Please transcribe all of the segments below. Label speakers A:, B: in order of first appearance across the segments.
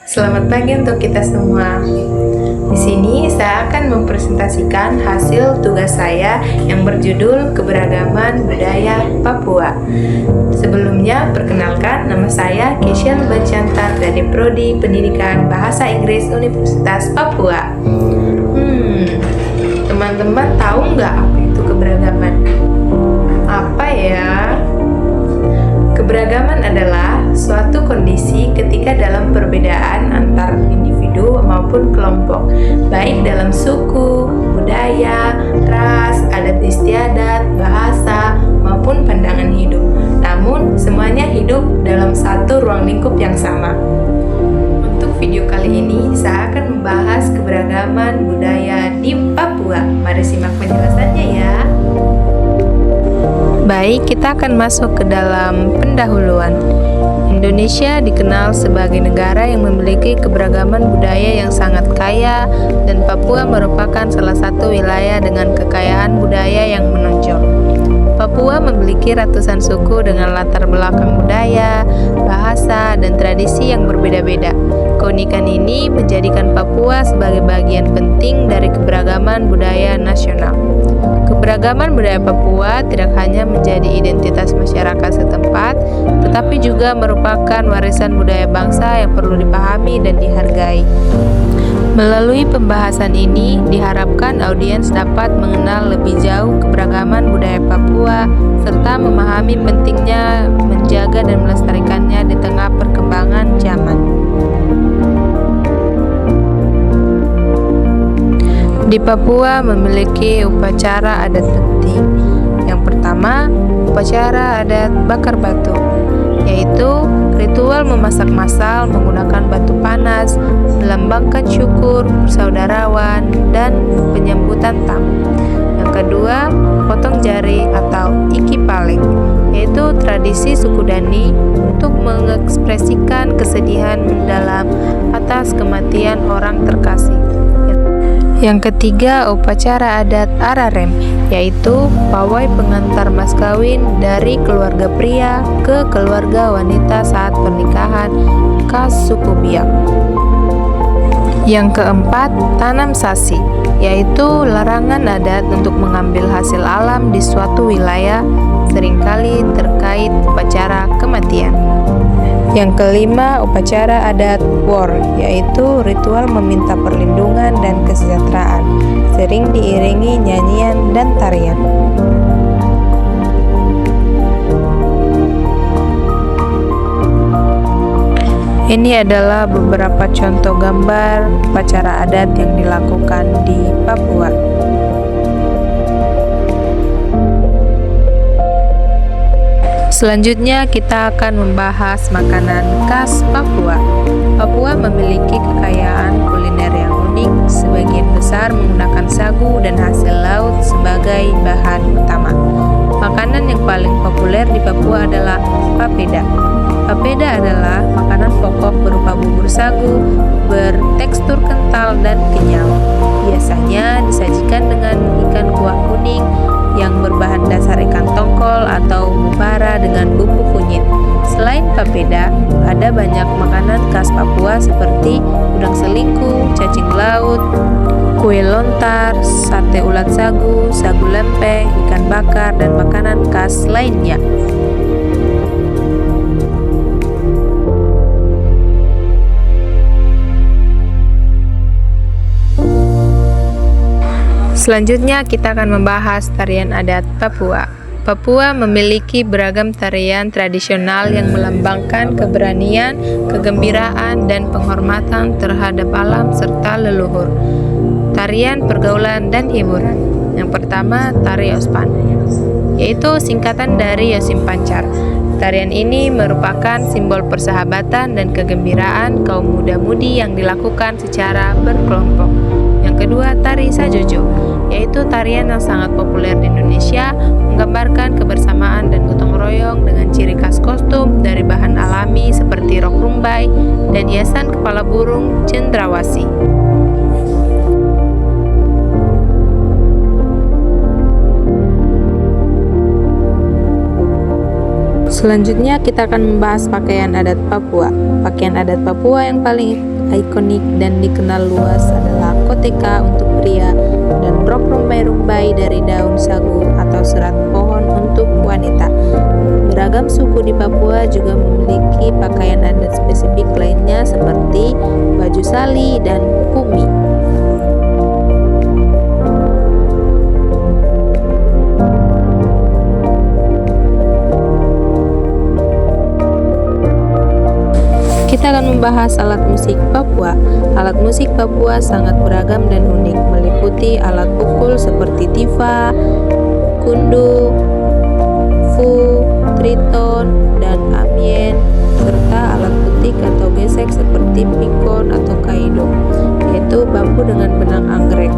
A: Selamat pagi untuk kita semua. Di sini saya akan mempresentasikan hasil tugas saya yang berjudul Keberagaman Budaya Papua. Sebelumnya, perkenalkan, nama saya Keisha Bacantar dari Prodi Pendidikan Bahasa Inggris Universitas Papua. Teman-teman tahu nggak apa itu keberagaman? Apa ya? Keberagaman adalah suatu kondisi ketika dalam perbedaan antar individu maupun kelompok, baik dalam suku, budaya, ras, adat istiadat, bahasa, maupun pandangan hidup. Namun, semuanya hidup dalam satu ruang lingkup yang sama. Untuk video kali ini, saya akan membahas keberagaman budaya di Papua. Mari simak penjelasannya ya. Baik, kita akan masuk ke dalam pendahuluan. Indonesia dikenal sebagai negara yang memiliki keberagaman budaya yang sangat kaya, dan Papua merupakan salah satu wilayah dengan kekayaan budaya yang menonjol. Papua memiliki ratusan suku dengan latar belakang budaya, bahasa, dan tradisi yang berbeda-beda. Keunikan ini menjadikan Papua sebagai bagian penting dari keberagaman budaya nasional. Keberagaman budaya Papua tidak hanya menjadi identitas masyarakat setempat, tetapi juga merupakan warisan budaya bangsa yang perlu dipahami dan dihargai. Melalui pembahasan ini, diharapkan audiens dapat mengenal lebih jauh keberagaman budaya Papua, serta memahami pentingnya menjaga dan melestarikannya di tengah perkembangan zaman. Di Papua memiliki upacara adat penting. Yang pertama, upacara adat bakar batu, yaitu ritual memasak massal menggunakan batu panas, melambangkan syukur, persaudarawan, dan penyambutan tamu. Yang kedua, potong jari atau iki paleng, yaitu tradisi suku Dani untuk mengekspresikan kesedihan mendalam atas kematian orang terkasih. Yang ketiga, upacara adat Ararem, yaitu pawai pengantar mas kawin dari keluarga pria ke keluarga wanita saat pernikahan khas suku Biak. Yang keempat, tanam sasi, yaitu larangan adat untuk mengambil hasil alam di suatu wilayah, seringkali terkait upacara kematian. Yang kelima, upacara adat Wor, yaitu ritual meminta perlindungan dan kesejahteraan, sering diiringi nyanyian dan tarian. Ini adalah beberapa contoh gambar upacara adat yang dilakukan di Papua. Selanjutnya kita akan membahas makanan khas Papua. Papua memiliki kekayaan kuliner yang unik, sebagian besar menggunakan sagu dan hasil laut sebagai bahan utama. Makanan yang paling populer di Papua adalah papeda. Papeda adalah makanan pokok berupa bubur sagu bertekstur kental dan kenyal. Biasanya disajikan dengan ikan kuah kuning yang berbahan dasar ikan tongkol atau mubara dengan bumbu kunyit. Selain papeda, ada banyak makanan khas Papua seperti udang selingkuh, cacing laut, kue lontar, sate ulat sagu, sagu lempeh, ikan bakar, dan makanan khas lainnya. Selanjutnya kita akan membahas tarian adat Papua. Papua memiliki beragam tarian tradisional yang melambangkan keberanian, kegembiraan, dan penghormatan terhadap alam serta leluhur. Tarian, pergaulan, dan hiburan. Yang pertama, tari Ospan, yaitu singkatan dari Yosim Pancar. Tarian ini merupakan simbol persahabatan dan kegembiraan kaum muda-mudi yang dilakukan secara berkelompok. Yang kedua, tari Sajojo, yaitu tarian yang sangat populer di Indonesia, menggambarkan kebersamaan dan gotong royong dengan ciri khas kostum dari bahan alami seperti rok rumbai dan hiasan kepala burung cendrawasih. Selanjutnya kita akan membahas pakaian adat Papua. Pakaian adat Papua yang paling ikonik dan dikenal luas adalah koteka untuk pria dan rok rumbai-rumbai dari daun sagu atau serat pohon untuk wanita. Beragam suku di Papua juga memiliki pakaian adat spesifik lainnya seperti baju sali dan pumi. Kita akan membahas alat musik Papua. Alat musik Papua sangat beragam dan unik, meliputi alat pukul seperti tifa, kundu, fu, triton, dan amyen, serta alat putik atau gesek seperti pikon atau kaido, yaitu bambu dengan benang anggrek,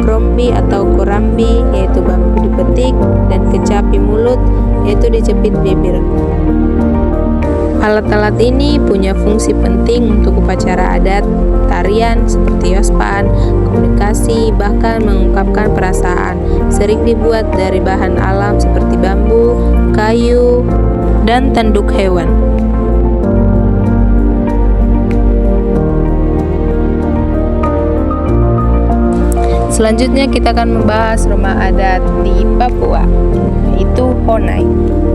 A: krombi atau korambi, yaitu bambu dipetik, dan kecapi mulut, yaitu dijepit bibir. Alat-alat ini punya fungsi penting untuk upacara adat, tarian seperti yospan, komunikasi, bahkan mengungkapkan perasaan. Sering dibuat dari bahan alam seperti bambu, kayu, dan tanduk hewan. Selanjutnya kita akan membahas rumah adat di Papua, yaitu Honai.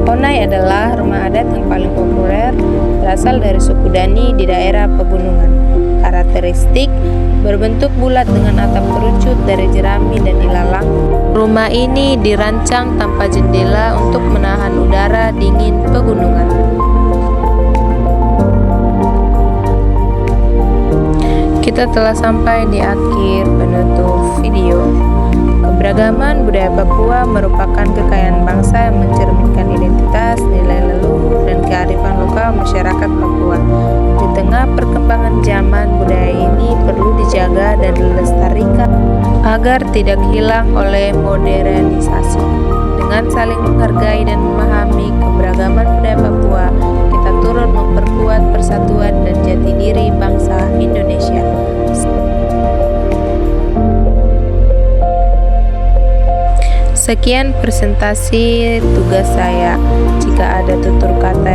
A: Honai adalah rumah adat yang paling populer, berasal dari suku Dani di daerah pegunungan. Karakteristik berbentuk bulat dengan atap kerucut dari jerami dan ilalang. Rumah ini dirancang tanpa jendela untuk menahan udara dingin pegunungan. Kita telah sampai di akhir penutup video. Keberagaman budaya Papua merupakan kekayaan bangsa yang mencerminkan identitas, nilai leluhur, dan kearifan lokal masyarakat Papua. Di tengah perkembangan zaman, budaya ini perlu dijaga dan dilestarikan agar tidak hilang oleh modernisasi. Dengan saling menghargai dan memahami keberagaman budaya Papua, kita turut memperkuat persatuan dan jati diri bangsa Indonesia. Sekian presentasi tugas saya. Jika ada tutur kata